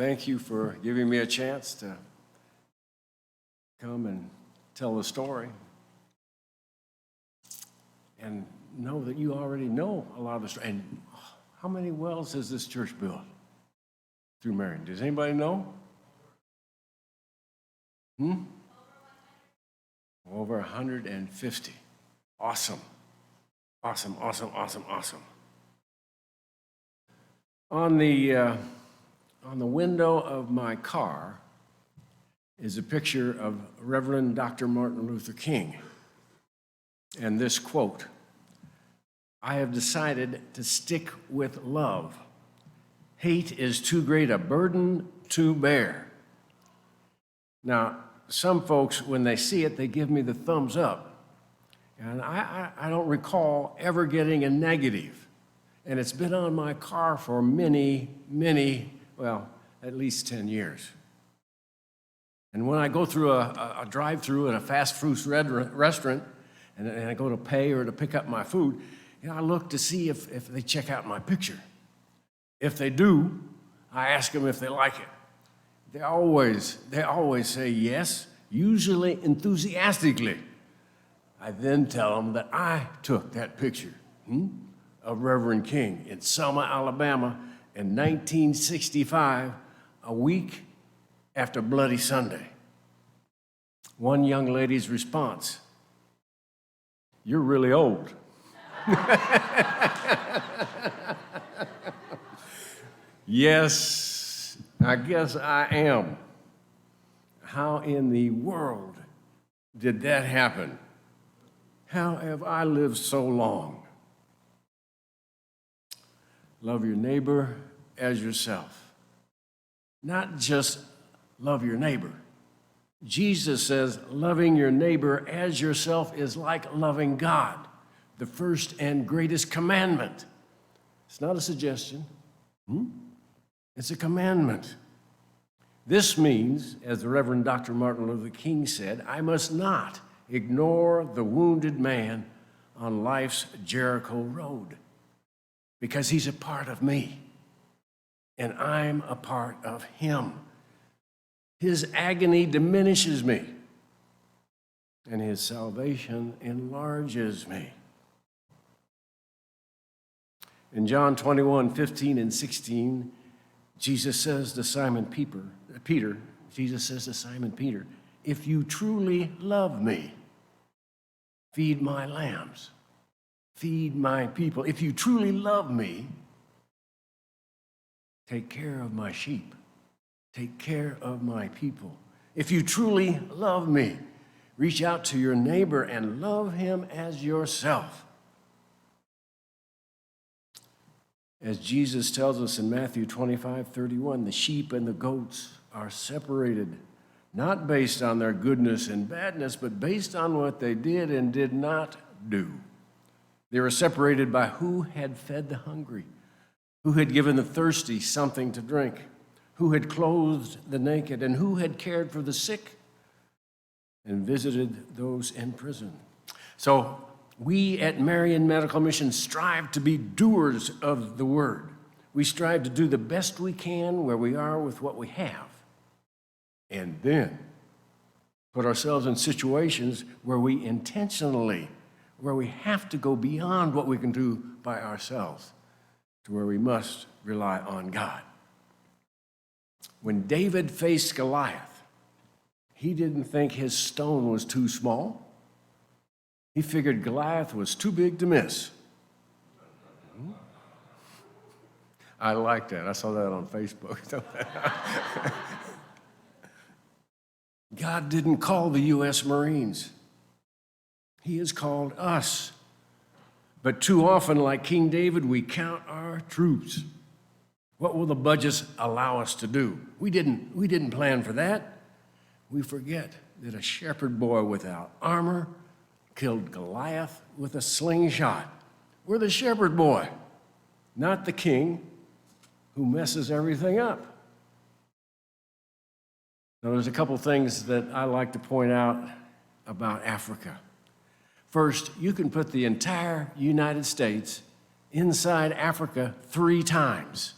thank you for giving me a chance to come and tell the story. And know that you already know a lot of the story. And how many wells has this church built through Marion? Does anybody know? Over 150. Awesome. Awesome, awesome, awesome, awesome. On the window of my car is a picture of Reverend Dr. Martin Luther King. And this quote, "I have decided to stick with love. Hate is too great a burden to bear." Now, some folks, when they see it, they give me the thumbs up. And I don't recall ever getting a negative. And it's been on my car for many, well, at least 10 years. And when I go through a drive-through at a fast food restaurant, and I go to pay or to pick up my food, I look to see if they check out my picture. If they do, I ask them if they like it. They always say yes, usually enthusiastically. I then tell them that I took that picture of Reverend King in Selma, Alabama in 1965, a week after Bloody Sunday. One young lady's response, "You're really old." Yes, I guess I am. How in the world did that happen? How have I lived so long? Love your neighbor as yourself. Not just love your neighbor. Jesus says loving your neighbor as yourself is like loving God, the first and greatest commandment. It's not a suggestion. It's a commandment. This means, as the Reverend Dr. Martin Luther King said, I must not ignore the wounded man on life's Jericho road because he's a part of me and I'm a part of him. His agony diminishes me and his salvation enlarges me. In John 21:15 and 16, Jesus says to Simon Peter, "If you truly love me, feed my lambs, feed my people. If you truly love me, take care of my sheep, take care of my people. If you truly love me, reach out to your neighbor and love him as yourself." As Jesus tells us in Matthew 25:31, the sheep and the goats are separated, not based on their goodness and badness, but based on what they did and did not do. They were separated by who had fed the hungry, who had given the thirsty something to drink, who had clothed the naked, and who had cared for the sick and visited those in prison. So we at Marion Medical Mission strive to be doers of the word. We strive to do the best we can where we are with what we have, and then put ourselves in situations where we have to go beyond what we can do by ourselves, to where we must rely on God. When David faced Goliath, he didn't think his stone was too small. He figured Goliath was too big to miss. I like that. I saw that on Facebook. God didn't call the U.S. Marines. He has called us. But too often, like King David, we count our troops. What will the budgets allow us to do? We didn't plan for that. We forget that a shepherd boy without armor killed Goliath with a slingshot. We're the shepherd boy, not the king who messes everything up. Now, there's a couple things that I like to point out about Africa. First, you can put the entire United States inside Africa 3 times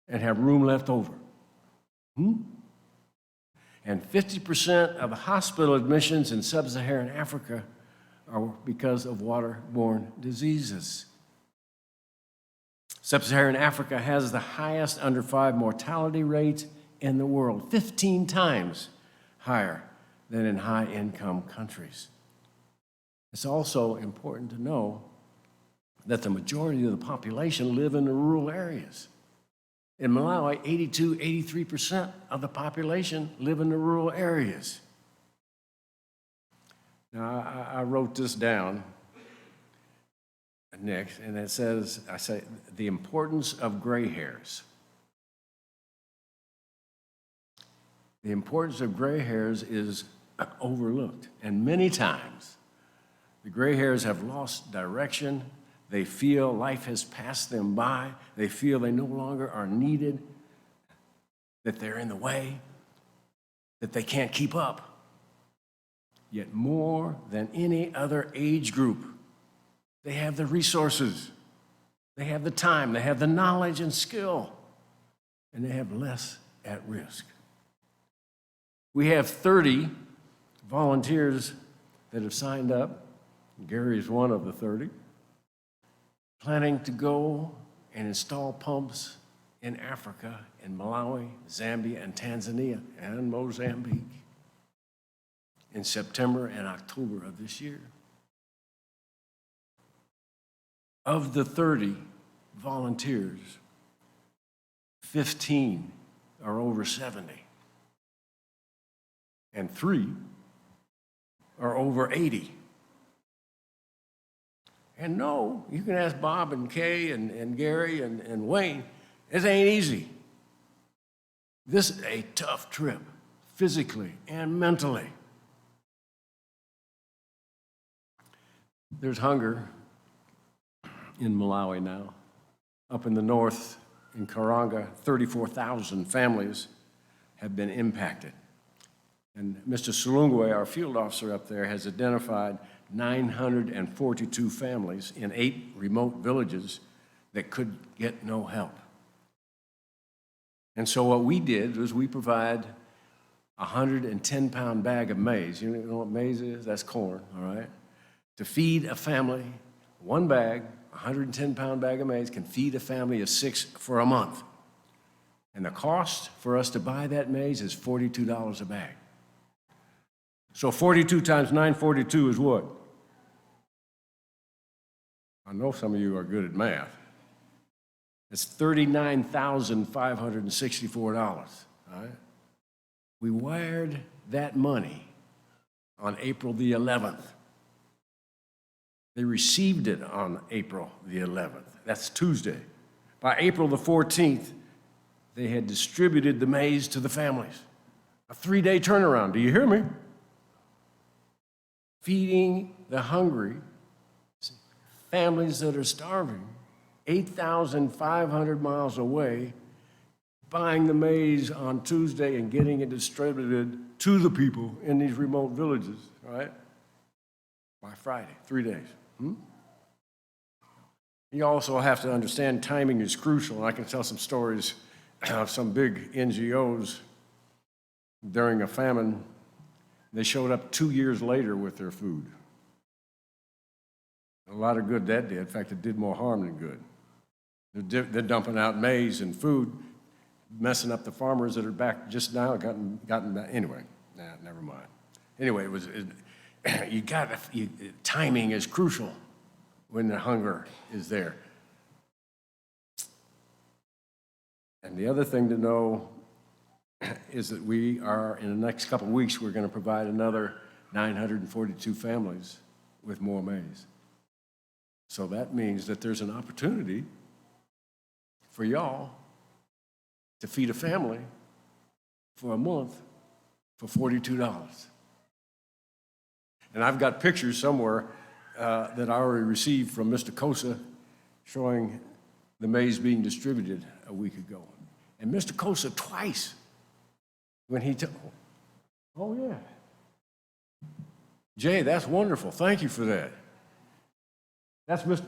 and have room left over. And 50% of hospital admissions in sub-Saharan Africa are because of waterborne diseases. Sub-Saharan Africa has the highest under 5 mortality rate in the world, 15 times higher than in high-income countries. It's also important to know that the majority of the population live in the rural areas. In Malawi, 83% of the population live in the rural areas. Now, I wrote this down, Nick, and it says, I say, the importance of gray hairs. The importance of gray hairs is overlooked, and many times the gray hairs have lost direction. They feel life has passed them by. They feel they no longer are needed, that they're in the way, that they can't keep up. Yet more than any other age group, they have the resources, they have the time, they have the knowledge and skill, and they have less at risk. We have 30 volunteers that have signed up. Gary is one of the 30. Planning to go and install pumps in Africa, in Malawi, Zambia, and Tanzania, and Mozambique in September and October of this year. Of the 30 volunteers, 15 are over 70, and 3 are over 80. And no, you can ask Bob and Kay and Gary and Wayne, it ain't easy. This is a tough trip, physically and mentally. There's hunger in Malawi now. Up in the north, in Karanga, 34,000 families have been impacted. And Mr. Sulungwe, our field officer up there, has identified 942 families in 8 remote villages that could get no help. And so what we did was we provide a 110-pound bag of maize. You know what maize is? That's corn, all right? To feed a family, one bag, 110-pound bag of maize can feed a family of 6 for a month. And the cost for us to buy that maize is $42 a bag. So 42 times 942 is what? I know some of you are good at math. It's $39,564, all right? We wired that money on April the 11th. They received it on April the 11th. That's Tuesday. By April the 14th, they had distributed the maize to the families. A 3-day turnaround, do you hear me? Feeding the hungry, families that are starving, 8,500 miles away, buying the maize on Tuesday and getting it distributed to the people in these remote villages, right? By Friday, 3 days. You also have to understand timing is crucial, and I can tell some stories of some big NGOs during a famine. They showed up 2 years later with their food. A lot of good that did. In fact, it did more harm than good. They're dumping out maize and food, messing up the farmers that are back just now, gotten back. Anyway, never mind. Anyway, timing is crucial when the hunger is there. And the other thing to know is that we are, in the next couple of weeks, we're going to provide another 942 families with more maize. So that means that there's an opportunity for y'all to feed a family for a month for $42. And I've got pictures somewhere that I already received from Mr. Kosa showing the maize being distributed a week ago. And Mr. Kosa twice, when he told, oh yeah. Jay, that's wonderful. Thank you for that. That's Mr.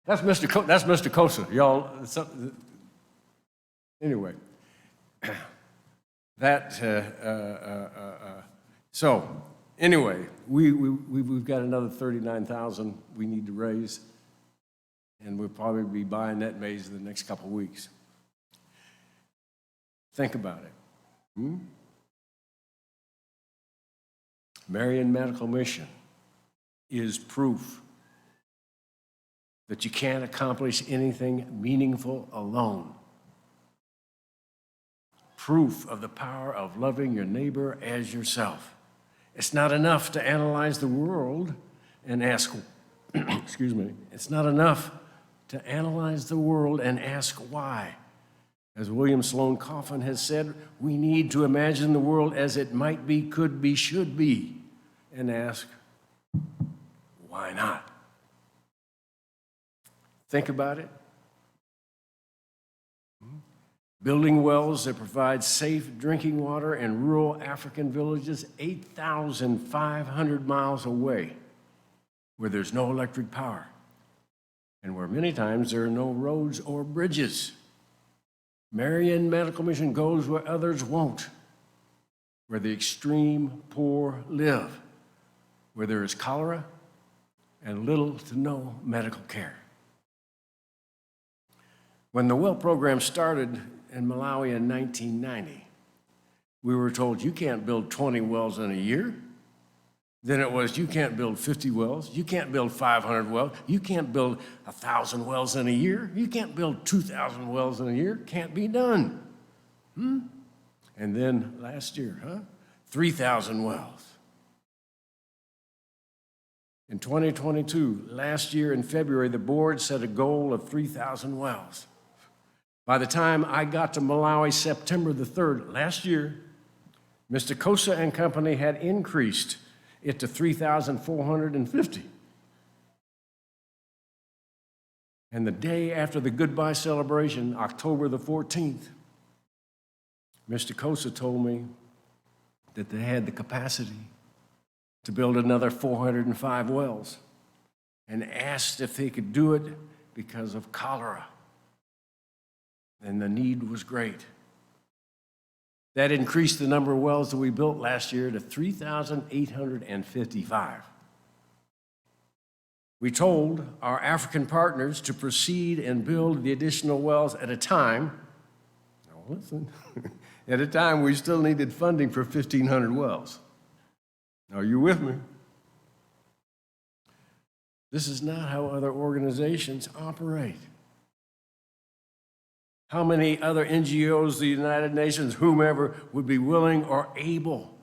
That's Mr. Kosa, y'all. Anyway, that, so anyway, we've got another 39,000 we need to raise, and we'll probably be buying that maize in the next couple of weeks. Think about it. Marian Medical Mission is proof that you can't accomplish anything meaningful alone. Proof of the power of loving your neighbor as yourself. It's not enough to analyze the world and ask, excuse me, it's not enough to analyze the world and ask why. As William Sloane Coffin has said, we need to imagine the world as it might be, could be, should be, and ask, why not? Think about it. Building wells that provide safe drinking water in rural African villages 8,500 miles away, where there's no electric power, and where many times there are no roads or bridges. Marian Medical Mission goes where others won't, where the extreme poor live, where there is cholera and little to no medical care. When the well program started in Malawi in 1990, we were told you can't build 20 wells in a year. Then it was you can't build 50 wells, you can't build 500 wells, you can't build 1,000 wells in a year, you can't build 2,000 wells in a year, can't be done. And then last year, 3,000 wells. In 2022, last year in February, the board set a goal of 3,000 wells. By the time I got to Malawi September the 3rd last year, Mr. Kosa and company had increased it to 3,450. And the day after the goodbye celebration, October the 14th, Mr. Kosa told me that they had the capacity to build another 405 wells and asked if they could do it because of cholera. And the need was great. That increased the number of wells that we built last year to 3,855. We told our African partners to proceed and build the additional wells at a time. Now listen, at a time we still needed funding for 1,500 wells. Are you with me? This is not how other organizations operate. How many other NGOs, the United Nations, whomever, would be willing or able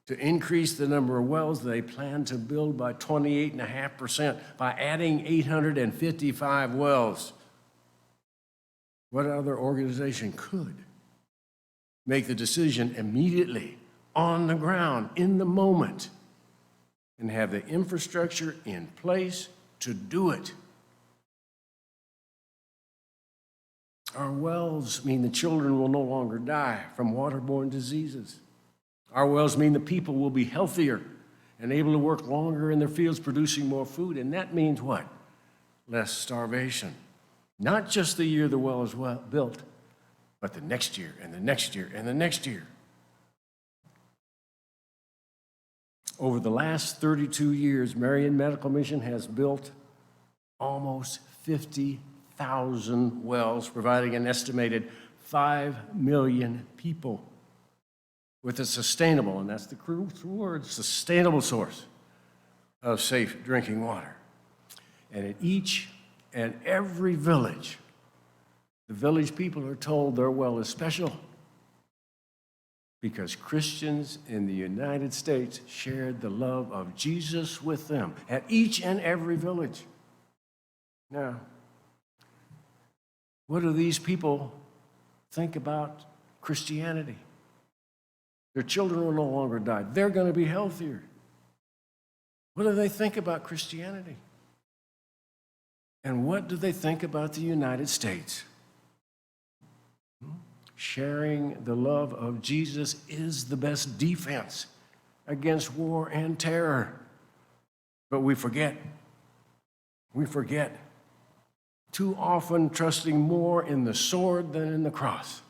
to increase the number of wells they plan to build by 28.5% by adding 855 wells? What other organization could make the decision immediately, on the ground, in the moment, and have the infrastructure in place to do it? Our wells mean the children will no longer die from waterborne diseases. Our wells mean the people will be healthier and able to work longer in their fields producing more food. And that means what? Less starvation. Not just the year the well is built, but the next year and the next year and the next year. Over the last 32 years, Marian Medical Mission has built almost 50,000 wells, providing an estimated 5 million people with a sustainable, and that's the crucial word, sustainable source of safe drinking water. And in each and every village, the village people are told their well is special because Christians in the United States shared the love of Jesus with them at each and every village. Now, what do these people think about Christianity? Their children will no longer die. They're going to be healthier. What do they think about Christianity? And what do they think about the United States? Sharing the love of Jesus is the best defense against war and terror. But we forget. Too often trusting more in the sword than in the cross.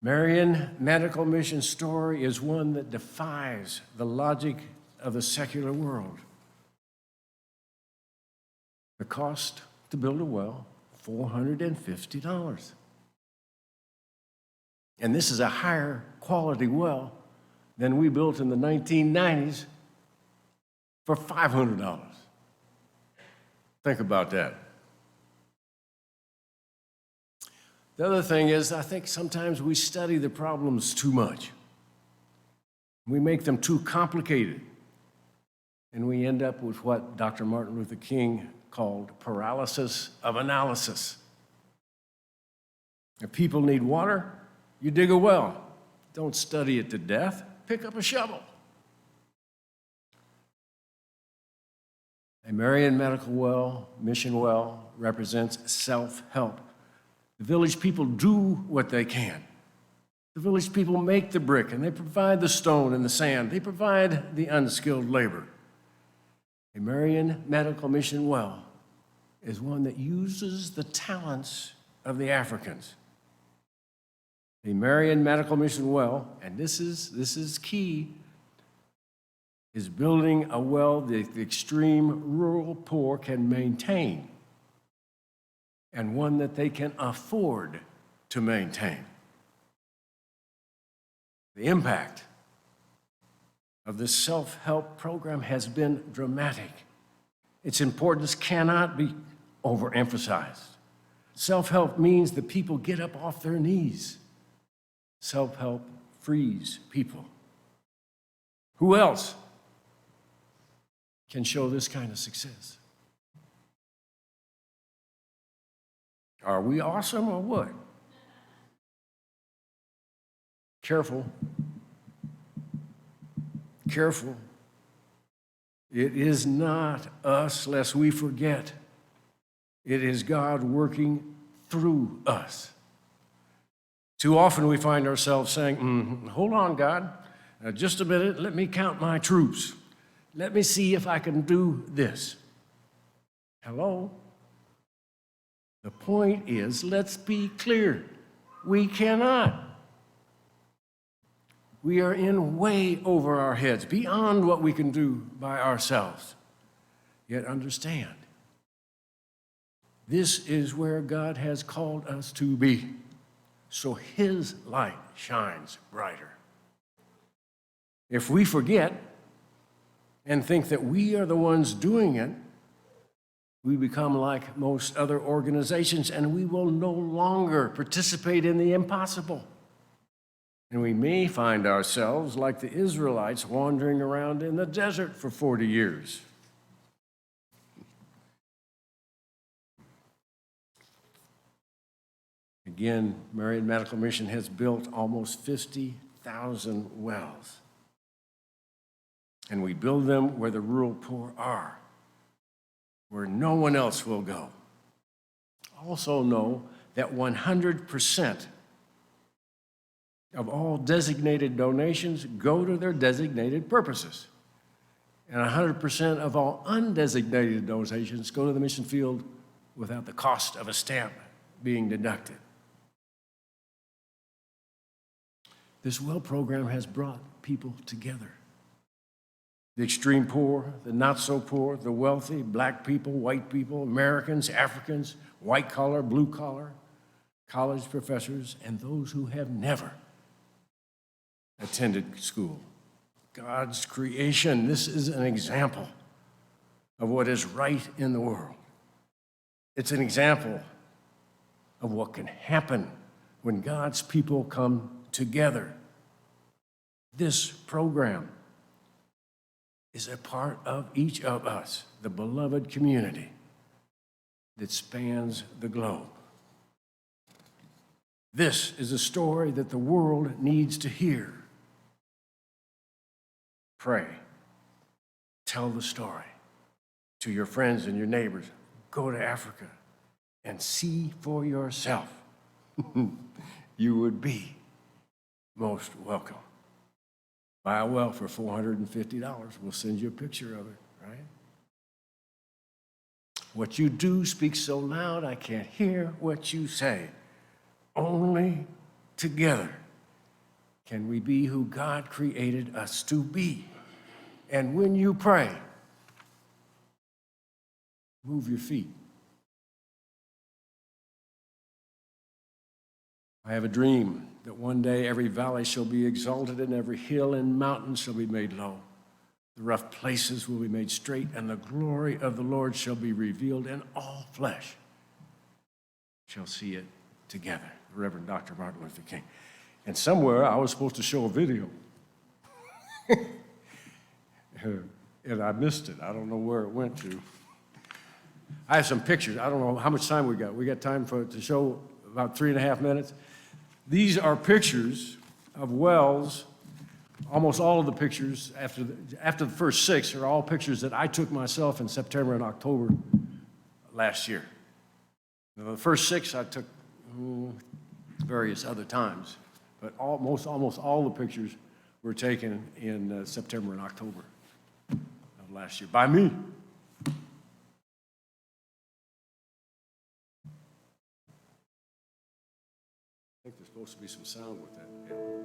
Marian Medical Mission story is one that defies the logic of the secular world. The cost to build a well, $450. And this is a higher quality well than we built in the 1990s for $500. Think about that. The other thing is, I think sometimes we study the problems too much. We make them too complicated. And we end up with what Dr. Martin Luther King called paralysis of analysis. If people need water, you dig a well. Don't study it to death. Pick up a shovel. A Marian Medical Well, Mission Well, represents self-help. The village people do what they can. The village people make the brick, and they provide the stone and the sand. They provide the unskilled labor. A Marian Medical Mission Well is one that uses the talents of the Africans. The Marian Medical Mission Well, and this is key, is building a well that the extreme rural poor can maintain, and one that they can afford to maintain. The impact of this self-help program has been dramatic. Its importance cannot be overemphasized. Self-help means that people get up off their knees. Self-help frees people. Who else can show this kind of success? Are we awesome or what? Careful. Careful. It is not us, lest we forget. It is God working through us. Too often we find ourselves saying, hold on, God, just a minute, let me count my troops. Let me see if I can do this. Hello? The point is, let's be clear, we cannot. We are in way over our heads, beyond what we can do by ourselves. Yet understand, this is where God has called us to be, so His light shines brighter. If we forget and think that we are the ones doing it, we become like most other organizations, and we will no longer participate in the impossible. And we may find ourselves like the Israelites wandering around in the desert for 40 years. Again, Marian Medical Mission has built almost 50,000 wells. And we build them where the rural poor are, where no one else will go. Also know that 100% of all designated donations go to their designated purposes. And 100% of all undesignated donations go to the mission field without the cost of a stamp being deducted. This well program has brought people together. The extreme poor, the not so poor, the wealthy, black people, white people, Americans, Africans, white collar, blue collar, college professors, and those who have never attended school. God's creation, this is an example of what is right in the world. It's an example of what can happen when God's people come together. This program is a part of each of us, the beloved community that spans the globe. This is a story that the world needs to hear. Pray. Tell the story to your friends and your neighbors. Go to Africa and see for yourself. You would be most welcome. Buy a well for $450. We'll send you a picture of it, right? What you do speaks so loud I can't hear what you say. Only together can we be who God created us to be. And when you pray, move your feet. I have a dream that one day every valley shall be exalted and every hill and mountain shall be made low. The rough places will be made straight, and the glory of the Lord shall be revealed, and all flesh shall see it together. The Reverend Dr. Martin Luther King. And somewhere I was supposed to show a video. And I missed it. I don't know where it went to. I have some pictures. I don't know how much time we got. We got time to show about 3.5 minutes. These are pictures of wells. Almost all of the pictures after the first 6 are all pictures that I took myself in September and October last year. Now, the first 6 I took various other times, but almost all the pictures were taken in September and October of last year by me. I think there's supposed to be some sound with that. Yeah.